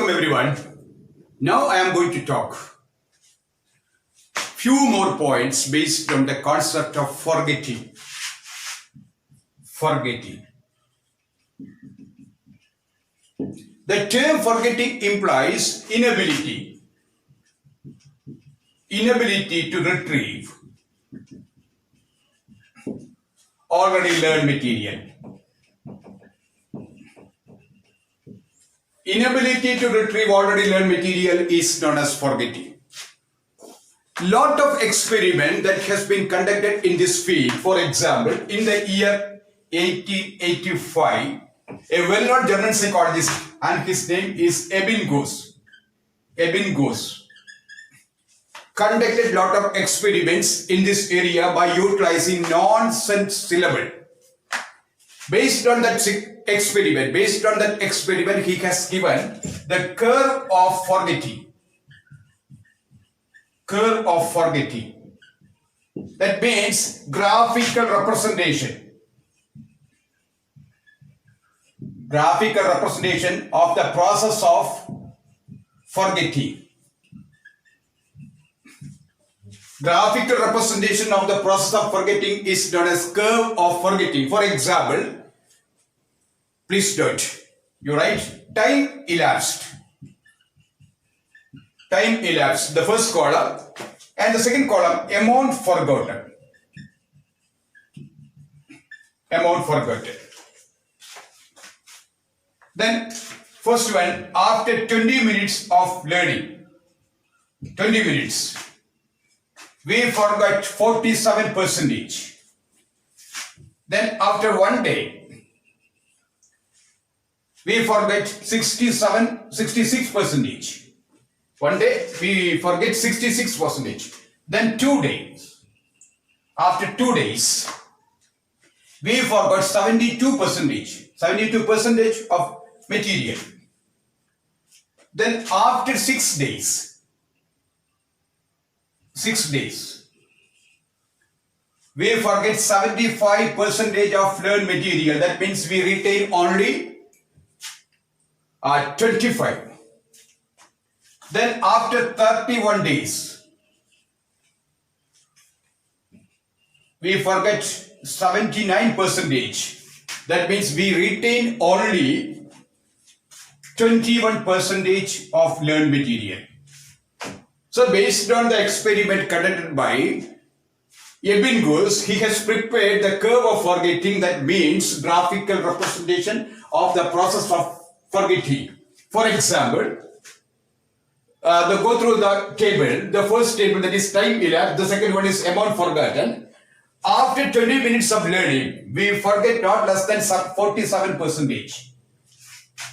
welcome everyone. Now I am going to talk few more points based on the concept of forgetting. Forgetting. The term forgetting implies inability to retrieve already learned material. Inability to retrieve already learned material is known as forgetting. Lot of experiment that has been conducted in this field. For example, in the year 1885, a well-known German psychologist, and his name is Eben Goes, conducted lot of experiments in this area by utilizing nonsense syllable. Based on that experiment, he has given the curve of forgetting. That means graphical representation. Graphical representation of the process of forgetting. Graphical representation of the process of forgetting is known as curve of forgetting. For example, please note, you write time elapsed. The first column, and the second column, amount forgotten. Then first one, after 20 minutes of learning, we forgot 47%. Then after 1 day, we forget 66%. 1 day we forget 66%. Then 2 days. After 2 days, we forgot 72% of material. Then after 6 days, we forget 75% of learned material. That means we retain only 25. Then after 31 days, we forget 79%. That means we retain only 21% of learned material. So based on the experiment conducted by Eben Goes, he has prepared the curve of forgetting, that means graphical representation of the process of forgetting. For example, go through the table. The first table, that is time elapsed. The second one is amount forgotten. After 20 minutes of learning, we forget not less than 47%.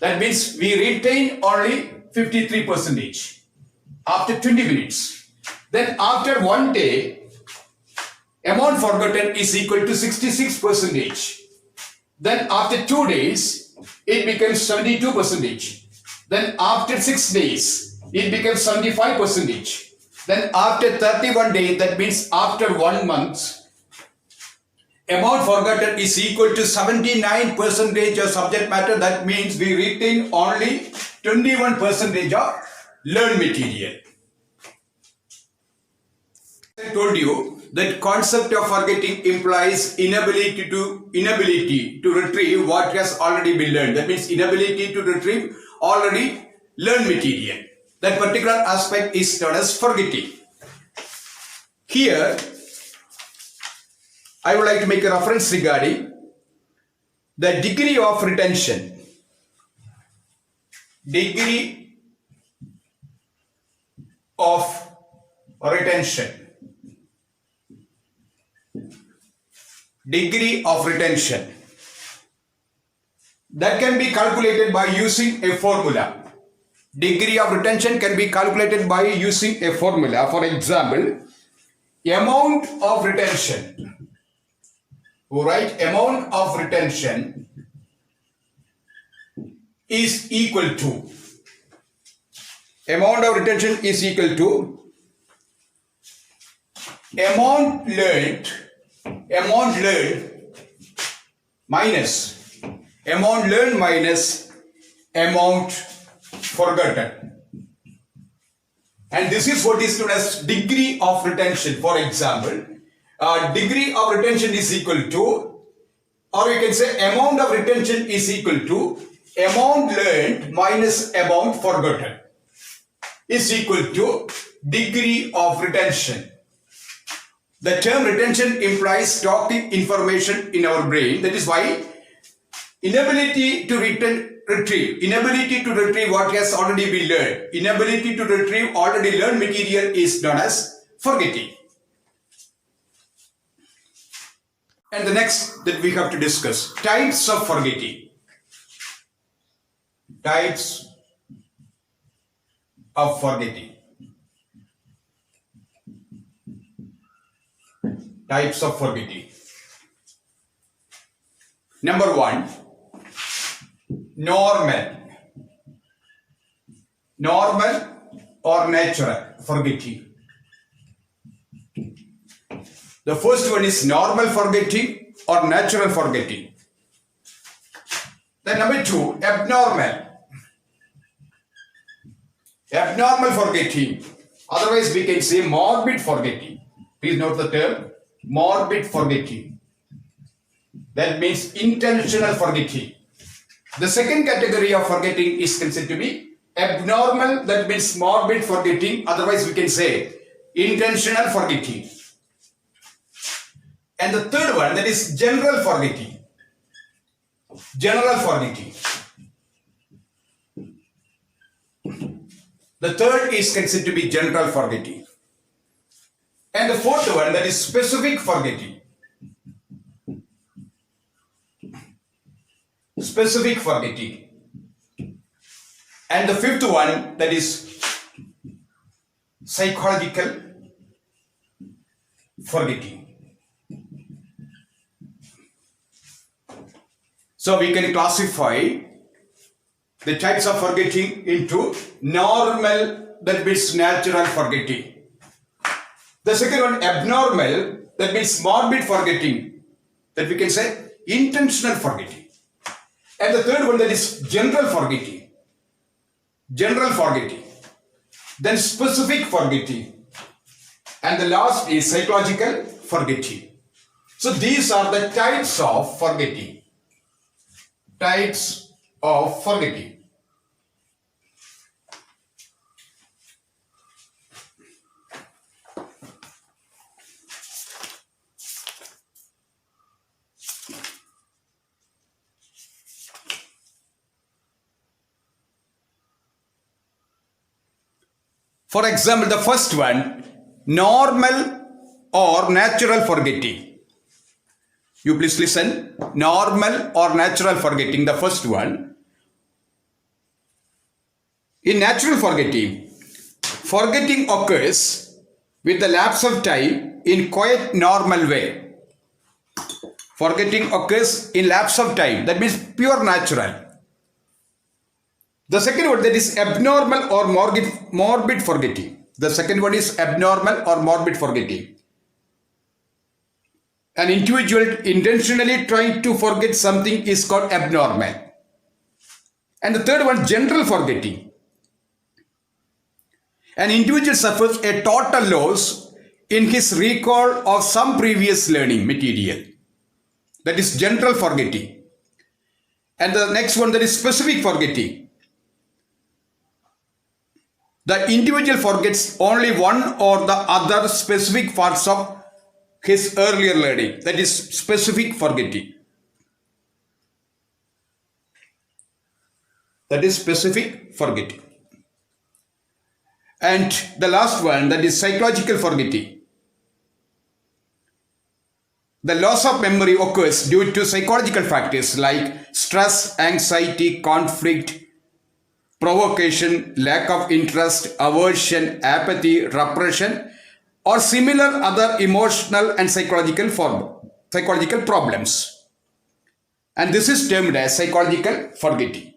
That means we retain only 53%. After 20 minutes. Then after 1 day, amount forgotten is equal to 66%. Then after 2 days, it becomes 72%. Then after 6 days, it becomes 75%. Then after 31 days, that means after 1 month, amount forgotten is equal to 79% of subject matter. That means we retain only 21% of learned material. I told you that concept of forgetting implies inability to retrieve what has already been learned. That means inability to retrieve already learned material. That particular aspect is known as forgetting. Here, I would like to make a reference regarding the degree of retention. Degree of retention. That can be calculated by using a formula. Degree of retention can be calculated by using a formula. For example, amount of retention. Right? Amount of retention is equal to amount learned minus amount forgotten. And this is what is known as degree of retention. For example, degree of retention is equal to, or we can say amount of retention is equal to amount learned minus amount forgotten is equal to degree of retention. The term retention implies storing information in our brain. That is why inability to retrieve what has already been learned, inability to retrieve already learned material is known as forgetting. And the next that we have to discuss, types of forgetting. Types of forgetting. Types of forgetting. Number one, normal. Normal or natural forgetting. The first one is normal forgetting or natural forgetting. Then number two, abnormal. Abnormal forgetting. Otherwise we can say morbid forgetting. Please note the term morbid forgetting. That means intentional forgetting. The second category of forgetting is considered to be abnormal, that means morbid forgetting. Otherwise we can say intentional forgetting. And the third one, that is general forgetting. General forgetting. The third is considered to be general forgetting. And the fourth one, that is specific forgetting. Specific forgetting. And the fifth one, that is psychological forgetting. So we can classify the types of forgetting into normal, that means natural forgetting. The second one, abnormal, that means morbid forgetting, that we can say intentional forgetting. And the third one, that is general forgetting. General forgetting. Then specific forgetting. And the last is psychological forgetting. So these are the types of forgetting. Types of forgetting. For example, the first one, normal or natural forgetting. You please listen. Normal or natural forgetting, the first one. In natural forgetting, forgetting occurs with the lapse of time in quite normal way. Forgetting occurs in lapse of time, that means pure natural. The second one, that is abnormal or morbid forgetting. The second one is abnormal or morbid forgetting. An individual intentionally trying to forget something is called abnormal. And the third one, general forgetting. An individual suffers a total loss in his recall of some previous learning material. That is general forgetting. And the next one, that is specific forgetting. The individual forgets only one or the other specific parts of his earlier learning. That is specific forgetting. That is specific forgetting. And the last one, that is psychological forgetting. The loss of memory occurs due to psychological factors like stress, anxiety, conflict, provocation, lack of interest, aversion, apathy, repression, or similar other emotional and psychological problems. And this is termed as psychological forgetting.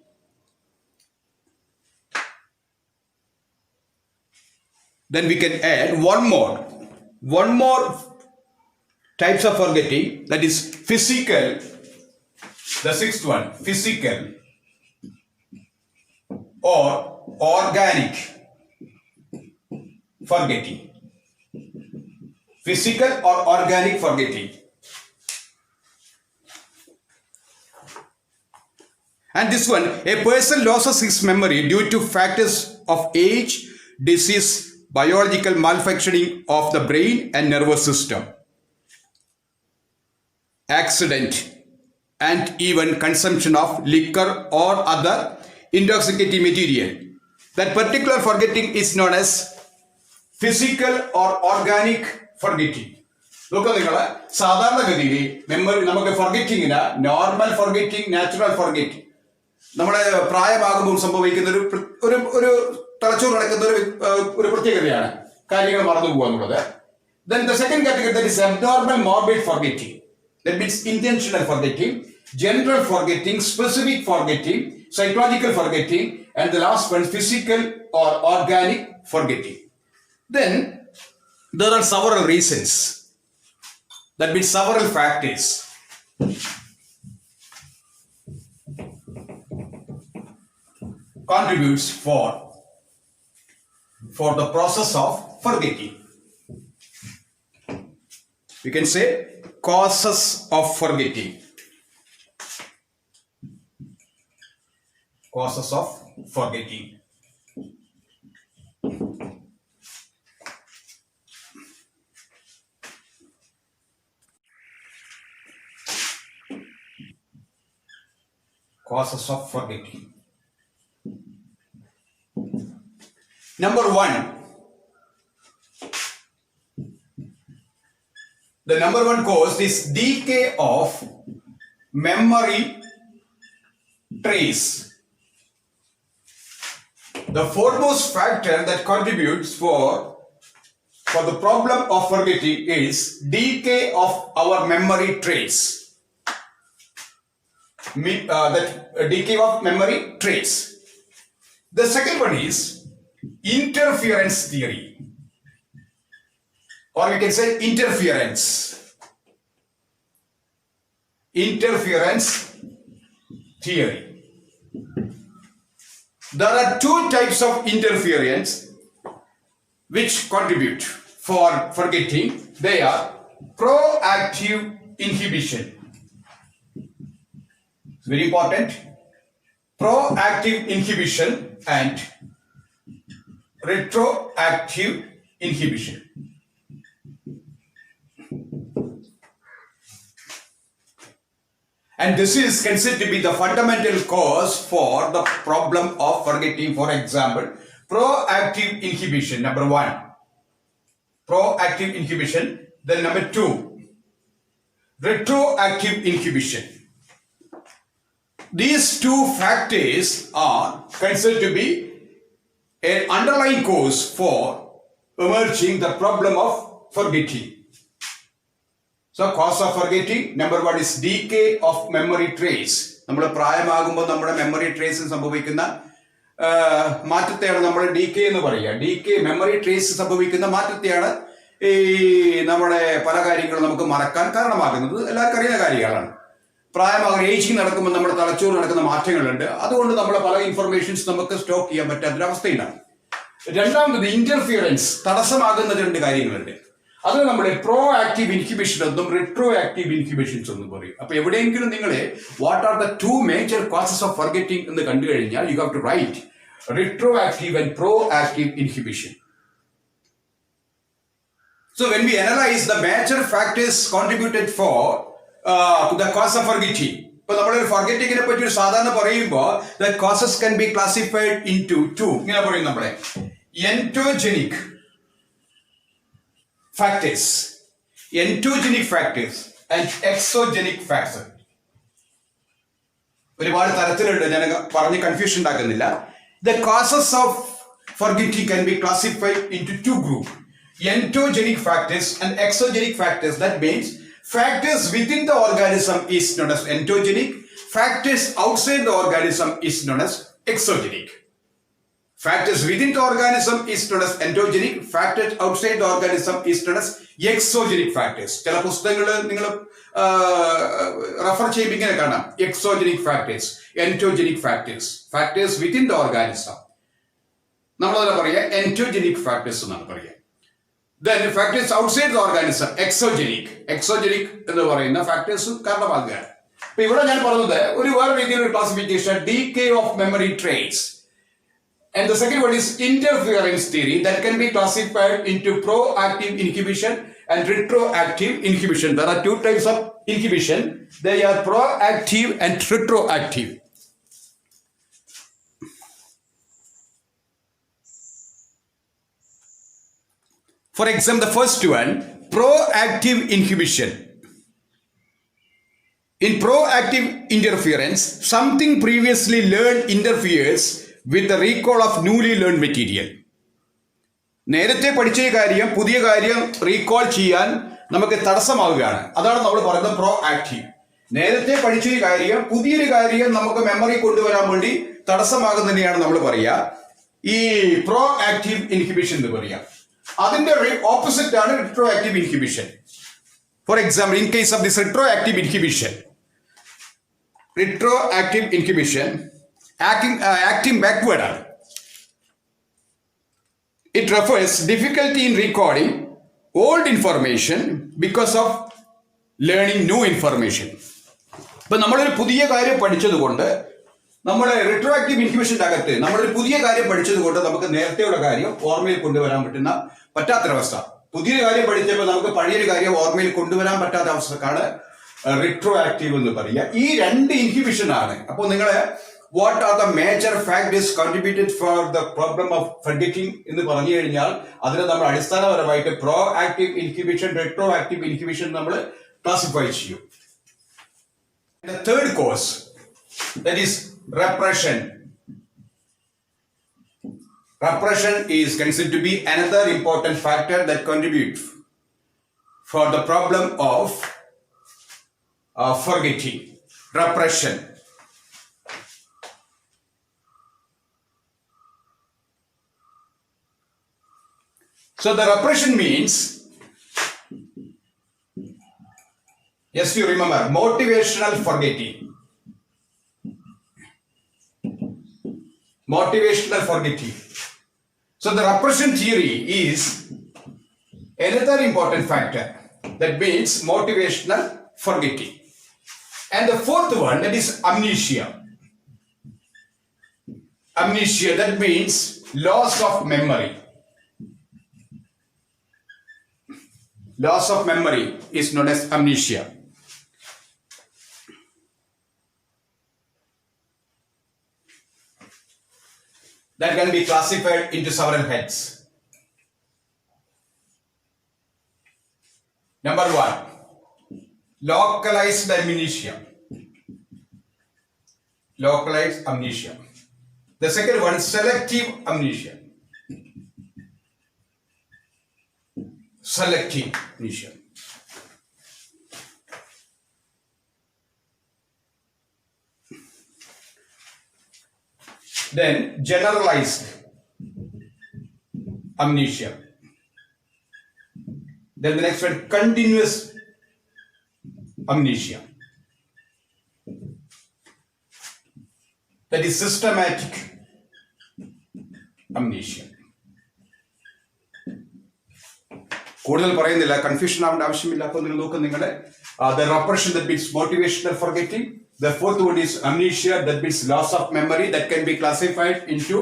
Then we can add one more types of forgetting, that is physical. The sixth one, physical or organic forgetting. Physical or organic forgetting. And this one, a person loses his memory due to factors of age, disease, biological malfunctioning of the brain and nervous system, accident, and even consumption of liquor or other intoxicating material. That particular forgetting is known as physical or organic forgetting. നോക്കുക നിങ്ങൾ സാധാരണഗതിയിൽ memory നമുക്ക് ഫോർഗെറ്റിങ്ങിന് normal forgetting, natural forgetting, നമ്മുടെ പ്രായമാകുമ്പോൾ സംഭവിക്കുന്ന ഒരു തലച്ചോറ് നടക്കുന്ന ഒരു പ്രത്യേകതയാണ് കാര്യങ്ങൾ മറന്നു പോകുക എന്നുള്ളത്. Then the second category, that is abnormal morbid forgetting. That means intentional forgetting, general forgetting, specific forgetting, psychological forgetting, and the last one, physical or organic forgetting. Then there are several reasons. That means several factors. Contributes for the process of forgetting. We can say causes of forgetting. Causes of forgetting. Causes of forgetting. Number one, the number one cause is decay of memory trace. The foremost factor that contributes for the problem of forgetting is decay of our memory trace. Decay of memory trace. The second one is interference theory, or we can say interference theory. There are two types of interference which contribute for forgetting. They are proactive inhibition. It's very important. Proactive inhibition and retroactive inhibition. And this is considered to be the fundamental cause for the problem of forgetting. For example, proactive inhibition, number one. Proactive inhibition. Then number two, retroactive inhibition. These two factors are considered to be an underlying cause for emerging the problem of forgetting. So cause of forgetting, number one is decay of memory trace. നമ്മൾ പ്രായമാകുമ്പോൾ നമ്മുടെ memory ട്രേസിൽ സംഭവിക്കുന്ന മാറ്റത്തെയാണ് നമ്മൾ decay എന്ന് പറയുക. Decay memory trace സംഭവിക്കുന്ന മാറ്റത്തെയാണ് ഈ നമ്മുടെ പല കാര്യങ്ങളും നമുക്ക് മറക്കാൻ കാരണമാകുന്നത്. എല്ലാവർക്കും അറിയുന്ന കാര്യങ്ങളാണ്. പ്രായമാകുന്ന ഏജിങ് നടക്കുമ്പോൾ നമ്മുടെ തലച്ചോറ് നടക്കുന്ന മാറ്റങ്ങളുണ്ട്. അതുകൊണ്ട് നമ്മളെ പല ഇൻഫർമേഷൻസ് നമുക്ക് സ്റ്റോക്ക് ചെയ്യാൻ പറ്റാത്തൊരവസ്ഥയിലാണ്. രണ്ടാമത് ഇന്റർഫിയറൻസ്, തടസ്സമാകുന്ന രണ്ട് കാര്യങ്ങളുണ്ട്. അത് നമ്മുടെ പ്രോ ആക്റ്റീവ് ഇൻഹിബിഷൻ എന്നും റിട്രോ ആക്റ്റീവ് ഇൻഹിബിഷൻസ് എന്നും പറയും. അപ്പൊ എവിടെയെങ്കിലും നിങ്ങൾ what are the two major causes of forgetting എന്ന് കണ്ടു കഴിഞ്ഞാൽ you have to write retroactive and proactive inhibition. So when we analyze the major factors contributed for the cause of forgetting, ഇപ്പൊ നമ്മളൊരു ഫർഗെറ്റിങ്ങിനെ പറ്റി ഒരു സാധാരണ പറയുമ്പോൾ the causes can be classified into two. ഇങ്ങനെ പറയും നമ്മളെ entogenic factors and exogenic factors. ഒരുപാട് തരത്തിലുണ്ട്, ഞാൻ പറഞ്ഞ് കൺഫ്യൂഷൻ ഉണ്ടാക്കുന്നില്ല. The causes of forgetting can be classified into two groups, entogenic factors and exogenic factors. That means factors within the organism is known as entogenic, factors outside the organism is known as exogenic. Factors within the organism is known as endogenic. Factors outside the organism is known as exogenic factors. ചില പുസ്തകങ്ങൾ നിങ്ങൾ refer ചെയ്യുമ്പോൾ ഇങ്ങനെ കാണാം, exogenic factors, endogenic factors. Factors within the organism നമ്മളതിനെ പറയുക എൻറ്റോജനിക് factors എന്നാണ് പറയുക. Then factors outside the organism, exogenic. Exogenic എന്ന് പറയുന്ന ഫാക്ടേഴ്സ് കാരണമാകുകയാണ്. അപ്പൊ ഇവിടെ ഞാൻ പറഞ്ഞത് ഒരു വേറെ രീതിയിലുള്ള classification, decay of memory traits. And the second one is interference theory that can be classified into proactive inhibition and retroactive inhibition. There are two types of inhibition. They are proactive and retroactive. For example, the first one, proactive inhibition. In proactive interference, something previously learned interferes with the recall of newly learned material. നേരത്തെ പഠിച്ച കാര്യം പുതിയ കാര്യം recall ചെയ്യാൻ നമുക്ക് തടസ്സമാവുകയാണ്. അതാണ് നമ്മൾ പറയുന്നത് പ്രോ ആക്റ്റീവ്. നേരത്തെ പഠിച്ച കാര്യം പുതിയൊരു കാര്യം നമുക്ക് മെമ്മറി കൊണ്ടുവരാൻ വേണ്ടി തടസ്സമാകുന്നതിനെയാണ് നമ്മൾ പറയുക ഈ പ്രോ ആക്റ്റീവ് ഇൻഹിബിഷൻ എന്ന് പറയുക. അതിന്റെ ഓപ്പോസിറ്റ് ആണ് retro active inhibition. For example, in case of this retro active inhibition, acting backward. It refers difficulty in recalling old information because of learning new information. ഇപ്പൊ നമ്മളൊരു പുതിയ കാര്യം പഠിച്ചത് കൊണ്ട് നമ്മുടെ റിട്രോആക്റ്റീവ് ഇൻഹിബിഷന്റെ അകത്ത് നമ്മളൊരു പുതിയ കാര്യം പഠിച്ചത് കൊണ്ട് നമുക്ക് നേരത്തെയുള്ള കാര്യം ഓർമ്മയിൽ കൊണ്ടുവരാൻ പറ്റാത്തൊരവസ്ഥ. പുതിയൊരു കാര്യം പഠിച്ചപ്പോൾ നമുക്ക് പഴയൊരു കാര്യം ഓർമ്മയിൽ കൊണ്ടുവരാൻ പറ്റാത്ത അവസ്ഥക്കാണ് റിട്രോ ആക്റ്റീവ് എന്ന് പറയുക. ഈ രണ്ട് ഇൻഹിബിഷൻ ആണ്. അപ്പോൾ നിങ്ങളെ what are the major factors contributed for the problem of forgetting എന്ന് പറഞ്ഞു കഴിഞ്ഞാൽ അതിനെ നമ്മൾ അടിസ്ഥാനപരമായിട്ട് pro active inhibition, retro active inhibition നമ്മൾ ക്ലാസിഫൈ ചെയ്യും. The third cause, that is repression. Repression is considered to be another important factor that contributes for the problem of forgetting. Repression. So the repression means, yes, you remember, motivational forgetting. Motivational forgetting. So the repression theory is another important factor. That means motivational forgetting. And the fourth one, that is amnesia. Amnesia, that means loss of memory. Loss of memory is known as amnesia. That can be classified into several heads. Number one, localized amnesia. Localized amnesia. The second one, selective amnesia. Selective amnesia. Then generalized amnesia. Then the next one, continuous amnesia. That is systematic amnesia. കൂടുതൽ പറയുന്നില്ല, confusion ആവേണ്ട ആവശ്യമില്ല. അപ്പോൾ നിങ്ങൾ നോക്കുക, നിങ്ങളുടെ the repression, that means motivational forgetting. The fourth one is amnesia, that means loss of memory, that can be classified into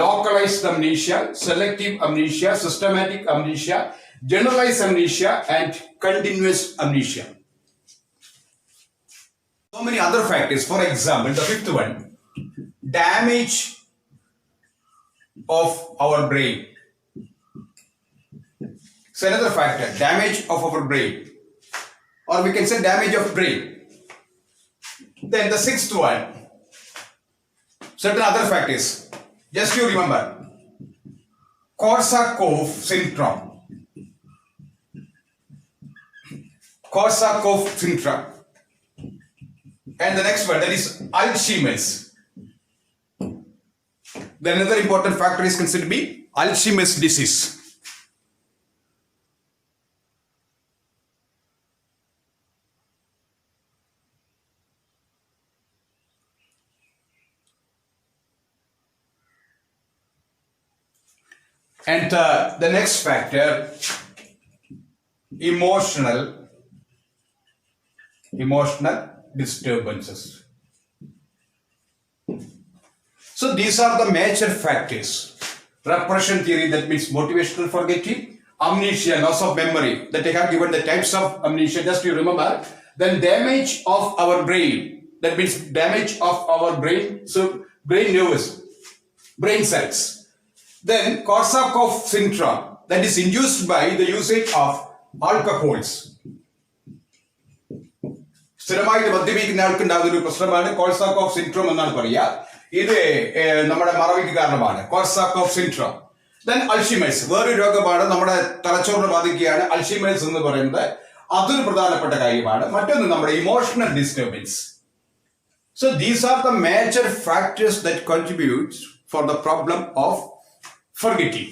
localized amnesia, selective amnesia, systematic amnesia, generalized amnesia, and continuous amnesia. So many other factors. For example, the fifth one, damage of our brain. So another factor, damage of our brain, or we can say damage of brain. Then the sixth one, certain other factors. Just you remember, Korsakoff syndrome. Korsakoff syndrome. And the next one, that is Alzheimer's. Then another important factor is considered to be Alzheimer's disease. And the next factor, emotional disturbances. So these are the major factors. Repression theory, that means motivational forgetting. Amnesia, loss of memory, that I have given the types of amnesia, just you remember. Then damage of our brain, that means damage of our brain, so brain nerves, brain cells. Then Korsakoff syndrome, that is induced by the usage of alcohols. സ്ഥിരമായിട്ട് മദ്യപിക്കുന്ന ആൾക്കുണ്ടാകുന്ന ഒരു പ്രശ്നമാണ് കോഴ്സാക്കോഫ് syndrome എന്നാണ് പറയുക. ഇത് നമ്മുടെ മറവിക്ക് കാരണമാണ്, കോഴ്സാക്കോഫ് syndrome. Then Alzheimer's, വേറൊരു രോഗമാണ്, നമ്മുടെ തലച്ചോറിനെ ബാധിക്കുകയാണ്. അൾഷിമേഴ്സ് എന്ന് പറയുന്നത് അതൊരു പ്രധാനപ്പെട്ട കാര്യമാണ്. മറ്റൊന്ന് നമ്മുടെ emotional disturbance. So these are the major factors that contributes for the problem of forgetting.